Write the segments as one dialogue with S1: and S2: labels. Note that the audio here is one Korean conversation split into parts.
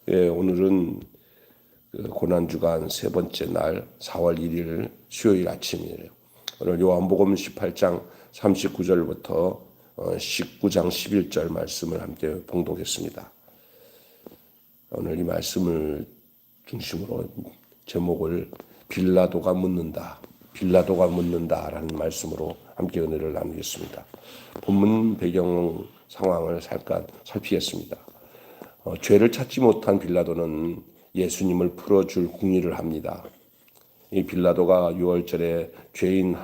S1: 예, 오늘은 그 고난주간 세 번째 날 4월 1일 수요일 아침이에요. 오늘 요한복음 18장 39절부터 19장 11절 말씀을 함께 봉독했습니다. 오늘 이 말씀을 중심으로 제목을 빌라도가 묻는다라는 말씀으로 함께 은혜를 나누겠습니다. 본문 배경 상황을 잠깐 살피겠습니다. 죄를 찾지 못한 빌라도는 예수님을 풀어줄 궁리를 합니다. 이 빌라도가 유월절에 죄인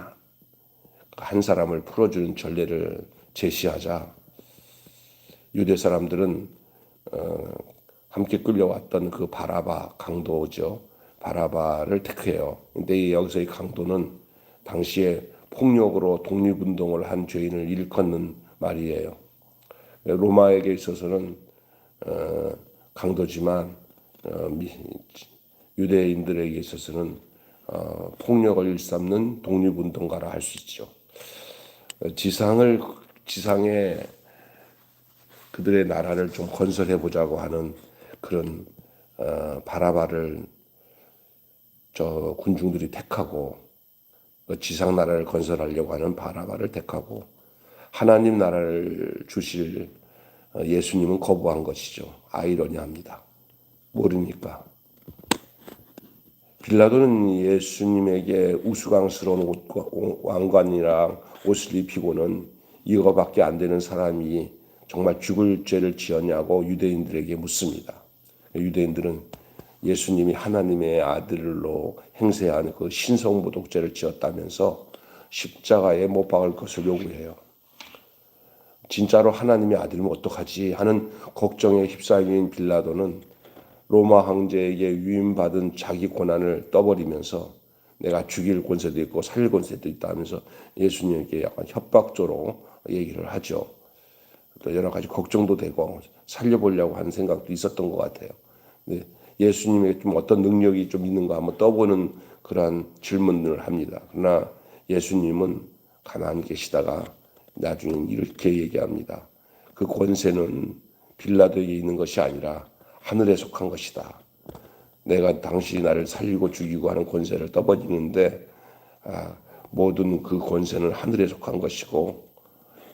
S1: 한 사람을 풀어주는 전례를 제시하자 유대 사람들은 함께 끌려왔던 그 바라바 강도죠. 바라바를 택해요. 근데 여기서 이 강도는 당시에 폭력으로 독립운동을 한 죄인을 일컫는 말이에요. 로마에게 있어서는 강도지만 유대인들에게 있어서는 폭력을 일삼는 독립운동가라 할 수 있죠. 지상에 그들의 나라를 좀 건설해 보자고 하는 그런 바라바를 저 군중들이 택하고 지상 나라를 건설하려고 하는 바라바를 택하고 하나님 나라를 주실 예수님은 거부한 것이죠. 아이러니합니다. 모르니까. 빌라도는 예수님에게 우스꽝스러운 왕관이랑 옷을 입히고는 이거밖에 안 되는 사람이 정말 죽을 죄를 지었냐고 유대인들에게 묻습니다. 유대인들은 예수님이 하나님의 아들로 행세한 그 신성모독죄를 지었다면서 십자가에 못 박을 것을 요구해요. 진짜로 하나님의 아들이면 어떡하지 하는 걱정에 휩싸인 빌라도는 로마 황제에게 위임받은 자기 권한을 떠버리면서 내가 죽일 권세도 있고 살릴 권세도 있다 하면서 예수님에게 약간 협박조로 얘기를 하죠. 또 여러 가지 걱정도 되고 살려보려고 하는 생각도 있었던 것 같아요. 근데 예수님에게 좀 어떤 능력이 좀 있는가 한번 떠보는 그러한 질문을 합니다. 그러나 예수님은 가만히 계시다가 나중에 이렇게 얘기합니다. 그 권세는 빌라도에게 있는 것이 아니라 하늘에 속한 것이다. 내가 당신이 나를 살리고 죽이고 하는 권세를 떠버리는데 모든 그 권세는 하늘에 속한 것이고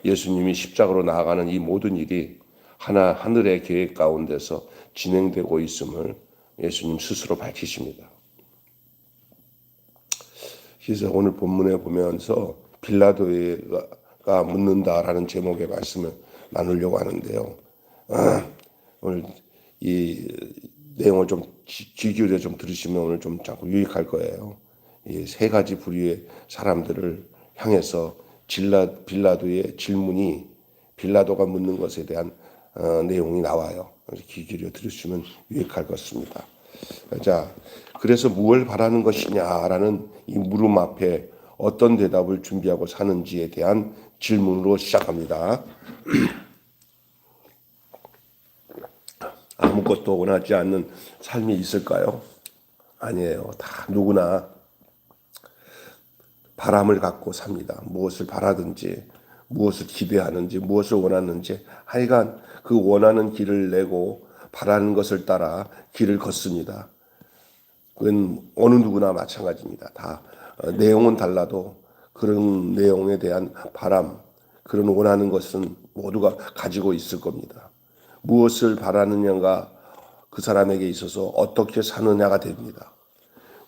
S1: 예수님이 십자가로 나아가는 이 모든 일이 하늘의 계획 가운데서 진행되고 있음을 예수님 스스로 밝히십니다. 그래서 오늘 본문에 보면서 빌라도가 묻는다라는 제목의 말씀을 나누려고 하는데요. 오늘 이 내용을 좀 귀 기울여 좀 들으시면 오늘 좀 자꾸 유익할 거예요. 이 세 가지 부류의 사람들을 향해서 빌라도의 질문이 빌라도가 묻는 것에 대한 내용이 나와요. 귀 기울여 들으시면 유익할 것 같습니다. 자, 그래서 무엇을 바라는 것이냐라는 이 물음 앞에 어떤 대답을 준비하고 사는지에 대한 질문으로 시작합니다. 아무것도 원하지 않는 삶이 있을까요? 아니에요. 다 누구나 바람을 갖고 삽니다. 무엇을 바라든지, 무엇을 기대하는지, 무엇을 원하는지 하여간 그 원하는 길을 내고 바라는 것을 따라 길을 걷습니다. 그건 어느 누구나 마찬가지입니다. 다 내용은 달라도 그런 내용에 대한 바람, 그런 원하는 것은 모두가 가지고 있을 겁니다. 무엇을 바라느냐가 그 사람에게 있어서 어떻게 사느냐가 됩니다.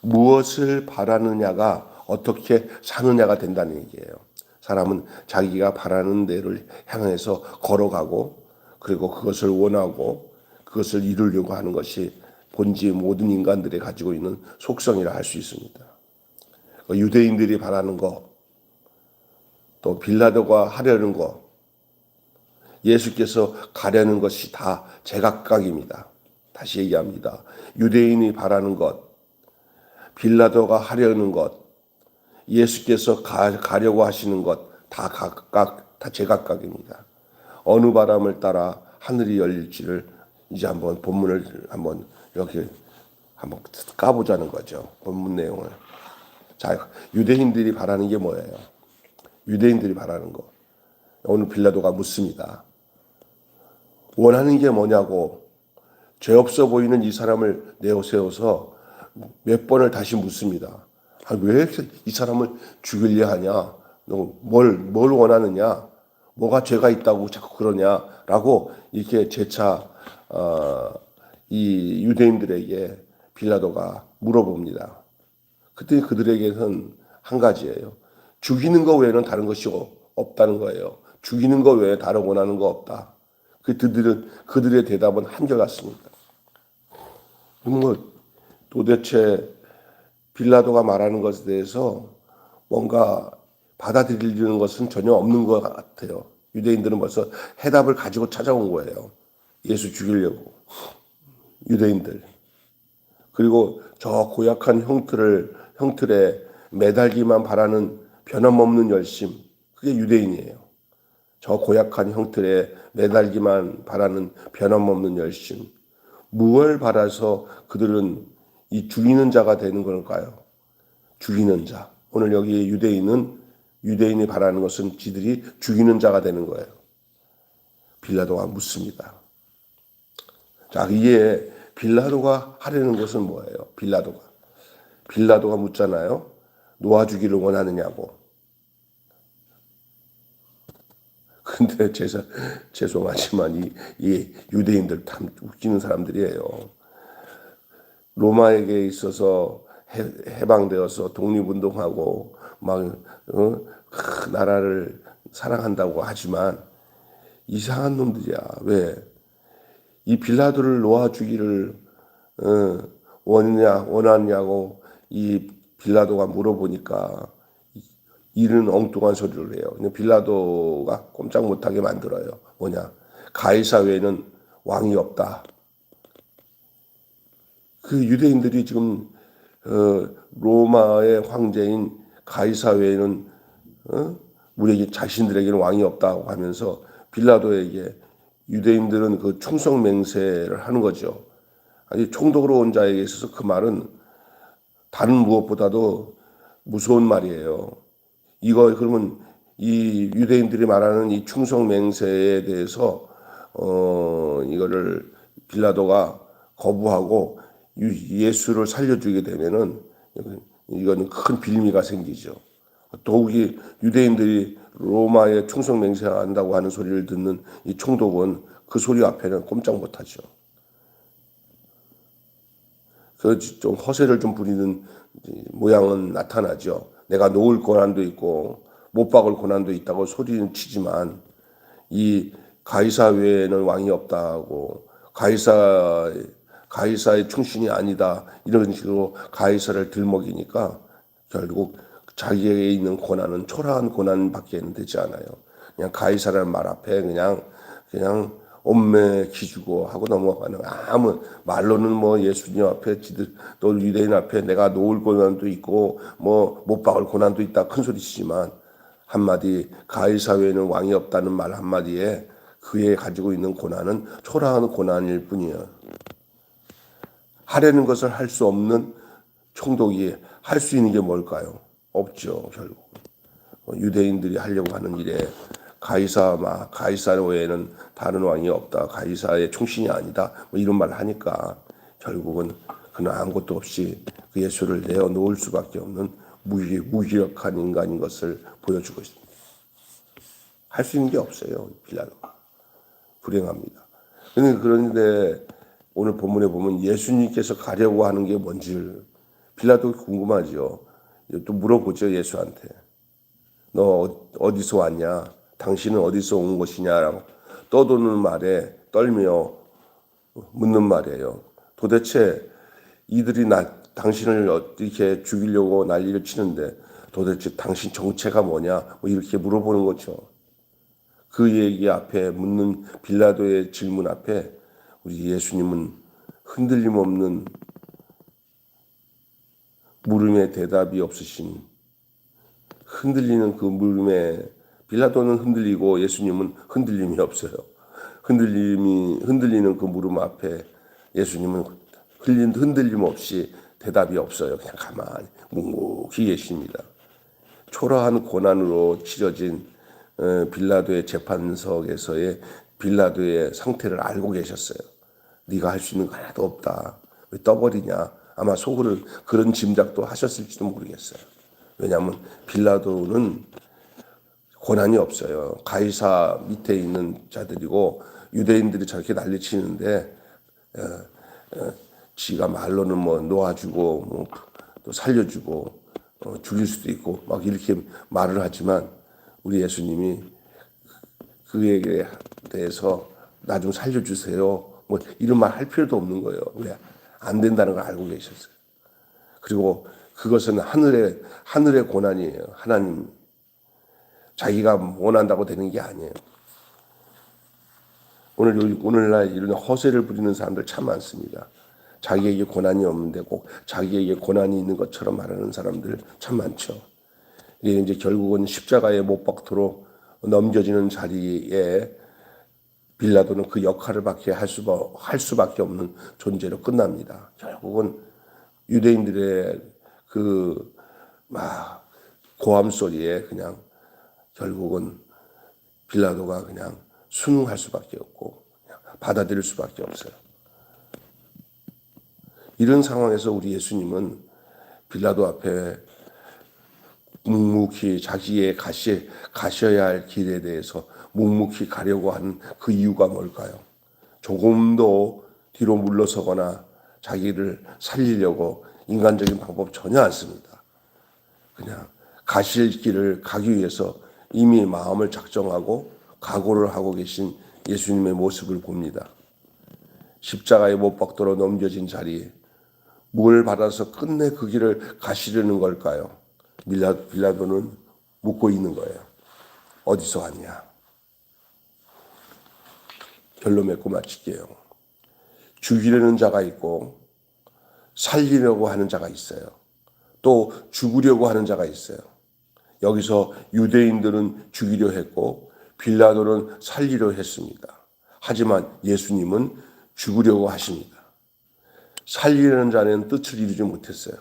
S1: 무엇을 바라느냐가 어떻게 사느냐가 된다는 얘기예요. 사람은 자기가 바라는 데를 향해서 걸어가고 그리고 그것을 원하고 그것을 이루려고 하는 것이 본지 모든 인간들이 가지고 있는 속성이라 할 수 있습니다. 유대인들이 바라는 것, 또 빌라도가 하려는 것, 예수께서 가려는 것이 다 제각각입니다. 다시 얘기합니다. 유대인이 바라는 것, 빌라도가 하려는 것, 예수께서 가려고 하시는 것 다 각각 다 제각각입니다. 어느 바람을 따라 하늘이 열릴지를 이제 한번 본문을 한번 이렇게 한번 까보자는 거죠. 본문 내용을. 자, 유대인들이 바라는 게 뭐예요? 유대인들이 바라는 거. 오늘 빌라도가 묻습니다. 원하는 게 뭐냐고 죄 없어 보이는 이 사람을 내어세워서 몇 번을 다시 묻습니다. 왜 이 사람을 죽이려 하냐? 너 뭘 원하느냐? 뭐가 죄가 있다고 자꾸 그러냐라고 이렇게 재차 이 유대인들에게 빌라도가 물어봅니다. 그때 그들에게는 한 가지예요. 죽이는 거 외에는 다른 것이 없다는 거예요. 죽이는 거 외에 다른 원하는 거 없다. 그들의 대답은 한결같습니다. 뭐 도대체 빌라도가 말하는 것에 대해서 뭔가 받아들이는 것은 전혀 없는 것 같아요. 유대인들은 벌써 해답을 가지고 찾아온 거예요. 예수 죽이려고. 유대인들. 그리고 저 고약한 형틀에 매달기만 바라는 변함없는 열심. 그게 유대인이에요. 저 고약한 형틀에 매달기만 바라는 변함없는 열심. 무엇을 바라서 그들은 이 죽이는 자가 되는 걸까요? 죽이는 자. 오늘 여기 유대인이 바라는 것은 지들이 죽이는 자가 되는 거예요. 빌라도가 묻습니다. 자, 이에 빌라도가 하려는 것은 뭐예요? 빌라도가 묻잖아요. 놓아주기를 원하느냐고. 근데 죄송하지만 이 유대인들 참 웃기는 사람들이에요. 로마에게 있어서 해방되어서 독립운동하고 막 나라를 사랑한다고 하지만 이상한 놈들이야. 왜? 이 빌라도를 놓아주기를 원하냐고 이 빌라도가 물어보니까 이런 엉뚱한 소리를 해요. 빌라도가 꼼짝 못하게 만들어요. 뭐냐? 가이사 외에는 왕이 없다. 그 유대인들이 지금 로마의 황제인 가이사 외에는 우리 자신들에게는 왕이 없다고 하면서 빌라도에게 유대인들은 그 충성 맹세를 하는 거죠. 아니 총독으로 온 자에게 있어서 그 말은 다른 무엇보다도 무서운 말이에요. 이거 그러면 이 유대인들이 말하는 이 충성 맹세에 대해서 이거를 빌라도가 거부하고 예수를 살려주게 되면은 이거는 큰 빌미가 생기죠. 더욱이 유대인들이 로마에 충성 맹세한다고 하는 소리를 듣는 이 총독은 그 소리 앞에는 꼼짝 못하죠. 그래서 좀 허세를 좀 부리는 모양은 나타나죠. 내가 놓을 권한도 있고 못 박을 권한도 있다고 소리는 치지만 이 가이사 외에는 왕이 없다고 가이사의 충신이 아니다 이런 식으로 가이사를 들먹이니까 결국 자기에게 있는 고난은 초라한 고난밖에 되지 않아요. 그냥 가이사라는 말 앞에 그냥 엄매 기주고 하고 넘어가는 아무 말로는 뭐 예수님 앞에 또 유대인 앞에 내가 놓을 고난도 있고 뭐 못 박을 고난도 있다 큰 소리치지만 한마디 가이사 외에는 왕이 없다는 말 한마디에 그에 가지고 있는 고난은 초라한 고난일 뿐이에요. 하려는 것을 할 수 없는 총독이 할 수 있는 게 뭘까요? 없죠. 결국 유대인들이 하려고 하는 일에 가이사 외에는 다른 왕이 없다. 가이사의 충신이 아니다. 뭐 이런 말을 하니까 결국은 그는 아무것도 없이 그 예수를 내어놓을 수밖에 없는 무기력한 인간인 것을 보여주고 있습니다. 할 수 있는 게 없어요. 빌라도가. 불행합니다. 그런데 오늘 본문에 보면 예수님께서 가려고 하는 게 뭔지 빌라도 궁금하죠. 또 물어보죠. 예수한테. 너 어디서 왔냐? 당신은 어디서 온 것이냐라고 떠도는 말에 떨며 묻는 말이에요. 도대체 이들이 당신을 이렇게 죽이려고 난리를 치는데 도대체 당신 정체가 뭐냐? 뭐 이렇게 물어보는 거죠. 그 얘기 앞에 묻는 빌라도의 질문 앞에 우리 예수님은 흔들림 없는 물음에 대답이 없으신 흔들리는 그 물음에 빌라도는 흔들리고 예수님은 흔들림이 없어요. 흔들리는 그 물음 앞에 예수님은 흔들림 없이 대답이 없어요. 그냥 가만히 묵묵히 계십니다. 초라한 고난으로 치러진 빌라도의 재판석에서의 빌라도의 상태를 알고 계셨어요. 네가 할 수 있는 거 하나도 없다. 왜 떠버리냐. 아마 속으로 그런 짐작도 하셨을지도 모르겠어요. 왜냐하면 빌라도는 권한이 없어요. 가이사 밑에 있는 자들이고 유대인들이 저렇게 난리치는데 지가 말로는 뭐 놓아주고 뭐 또 살려주고 죽일 수도 있고 막 이렇게 말을 하지만 우리 예수님이 그에게 대해서 나 좀 살려주세요. 뭐 이런 말 할 필요도 없는 거예요. 왜? 안 된다는 걸 알고 계셨어요. 그리고 그것은 하늘의 고난이에요. 하나님 자기가 원한다고 되는 게 아니에요. 오늘날 이런 허세를 부리는 사람들 참 많습니다. 자기에게 고난이 없는데 꼭 자기에게 고난이 있는 것처럼 말하는 사람들 참 많죠. 이게 이제 결국은 십자가에 못 박도록 넘겨지는 자리에 빌라도는 그 역할을 할 수밖에 없는 존재로 끝납니다. 결국은 유대인들의 그 막 고함 소리에 그냥 결국은 빌라도가 그냥 순응할 수밖에 없고 그냥 받아들일 수밖에 없어요. 이런 상황에서 우리 예수님은 빌라도 앞에 묵묵히 자기의 가셔야 할 길에 대해서 묵묵히 가려고 하는 그 이유가 뭘까요? 조금도 뒤로 물러서거나 자기를 살리려고 인간적인 방법 전혀 안 씁니다. 그냥 가실 길을 가기 위해서 이미 마음을 작정하고 각오를 하고 계신 예수님의 모습을 봅니다. 십자가에 못 박도록 넘겨진 자리에 뭘 받아서 끝내 그 길을 가시려는 걸까요? 빌라도는 묻고 있는 거예요. 어디서 왔냐? 결론 맺고 마칠게요. 죽이려는 자가 있고 살리려고 하는 자가 있어요. 또 죽으려고 하는 자가 있어요. 여기서 유대인들은 죽이려 했고 빌라도는 살리려 했습니다. 하지만 예수님은 죽으려고 하십니다. 살리려는 자는 뜻을 이루지 못했어요.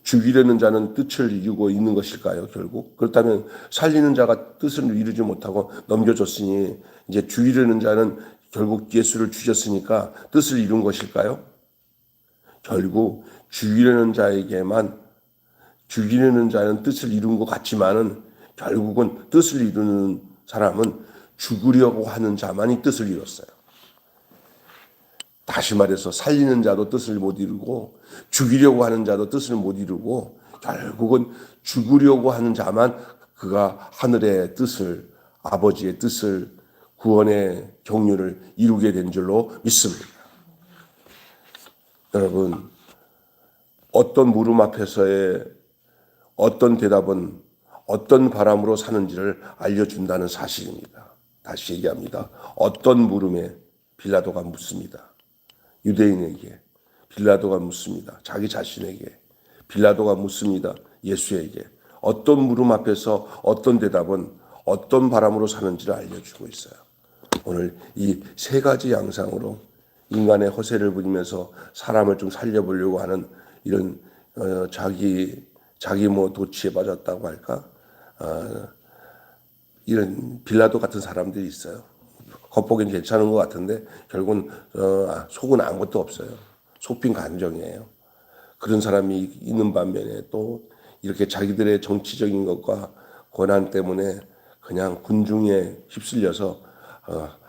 S1: 죽이려는 자는 뜻을 이루고 있는 것일까요, 결국? 그렇다면 살리는 자가 뜻을 이루지 못하고 넘겨줬으니 이제 죽이려는 자는 결국 예수를 죽였으니까 뜻을 이룬 것일까요? 결국 죽이려는 자는 뜻을 이룬 것 같지만은 결국은 뜻을 이루는 사람은 죽으려고 하는 자만이 뜻을 이뤘어요. 다시 말해서 살리는 자도 뜻을 못 이루고 죽이려고 하는 자도 뜻을 못 이루고 결국은 죽으려고 하는 자만 그가 하늘의 뜻을 아버지의 뜻을 구원의 경륜을 이루게 된 줄로 믿습니다. 여러분 어떤 물음 앞에서의 어떤 대답은 어떤 바람으로 사는지를 알려준다는 사실입니다. 다시 얘기합니다. 어떤 물음에 빌라도가 묻습니다. 유대인에게 빌라도가 묻습니다. 자기 자신에게 빌라도가 묻습니다. 예수에게 어떤 물음 앞에서 어떤 대답은 어떤 바람으로 사는지를 알려주고 있어요. 오늘 이 세 가지 양상으로 인간의 허세를 부리면서 사람을 좀 살려보려고 하는 이런 자기 뭐 도취에 빠졌다고 할까? 이런 빌라도 같은 사람들이 있어요. 겉보기엔 괜찮은 것 같은데 결국은 속은 아무것도 없어요. 속빈 간정이에요. 그런 사람이 있는 반면에 또 이렇게 자기들의 정치적인 것과 권한 때문에 그냥 군중에 휩쓸려서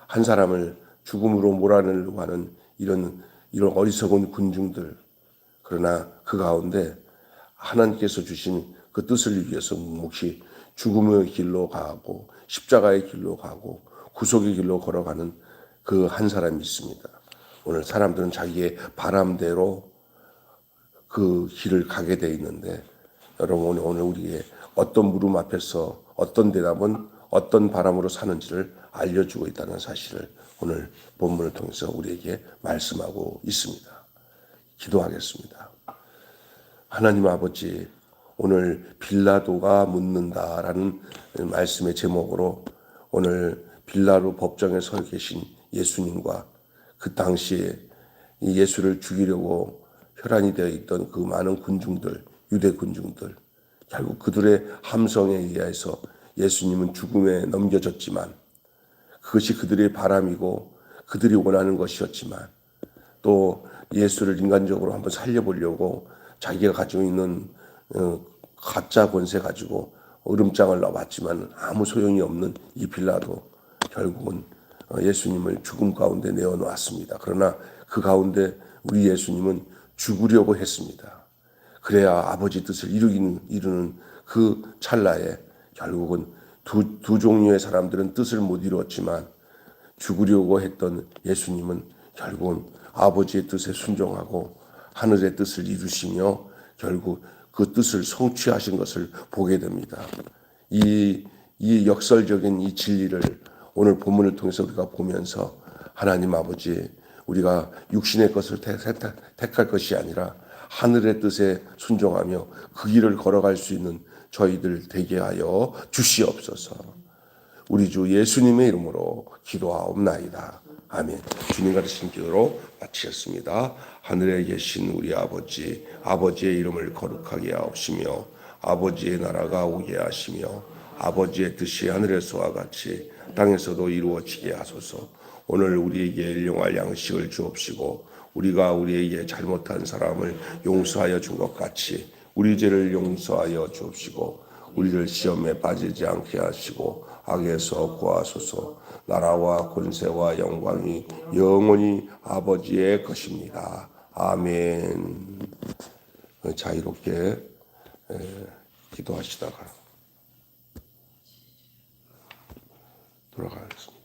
S1: 한 사람을 죽음으로 몰아내려고 하는 이런 어리석은 군중들. 그러나 그 가운데 하나님께서 주신 그 뜻을 위해서 묵묵히 죽음의 길로 가고 십자가의 길로 가고 구속의 길로 걸어가는 그 한 사람이 있습니다. 오늘 사람들은 자기의 바람대로 그 길을 가게 돼 있는데 여러분 오늘 우리의 어떤 물음 앞에서 어떤 대답은 어떤 바람으로 사는지를 알려주고 있다는 사실을 오늘 본문을 통해서 우리에게 말씀하고 있습니다. 기도하겠습니다. 하나님 아버지, 오늘 빌라도가 묻는다라는 말씀의 제목으로 오늘 빌라도 법정에 서 계신 예수님과 그 당시에 예수를 죽이려고 혈안이 되어 있던 그 많은 군중들, 유대 군중들, 결국 그들의 함성에 의해서 예수님은 죽음에 넘겨졌지만 그것이 그들의 바람이고 그들이 원하는 것이었지만 또 예수를 인간적으로 한번 살려보려고 자기가 가지고 있는 가짜 권세 가지고 으름장을 넣어봤지만 아무 소용이 없는 이 빌라도 결국은 예수님을 죽음 가운데 내어놓았습니다. 그러나 그 가운데 우리 예수님은 죽으려고 했습니다. 그래야 아버지 뜻을 이루는 그 찰나에 결국은 두 종류의 사람들은 뜻을 못 이루었지만 죽으려고 했던 예수님은 결국은 아버지의 뜻에 순종하고 하늘의 뜻을 이루시며 결국 그 뜻을 성취하신 것을 보게 됩니다. 이 역설적인 이 진리를 오늘 본문을 통해서 우리가 보면서 하나님 아버지, 우리가 육신의 것을 택할 것이 아니라 하늘의 뜻에 순종하며 그 길을 걸어갈 수 있는 저희들 되게 하여 주시옵소서. 우리 주 예수님의 이름으로 기도하옵나이다. 아멘. 주님 가르친 기도로 마치겠습니다. 하늘에 계신 우리 아버지, 아버지의 이름을 거룩하게 하옵시며 아버지의 나라가 오게 하시며 아버지의 뜻이 하늘에서와 같이 땅에서도 이루어지게 하소서. 오늘 우리에게 일용할 양식을 주옵시고 우리가 우리에게 잘못한 사람을 용서하여 준 것 같이 우리 죄를 용서하여 주옵시고 우리를 시험에 빠지지 않게 하시고 악에서 구하소서. 나라와 권세와 영광이 영원히 아버지의 것입니다. 아멘. 자유롭게 기도하시다가 돌아가겠습니다.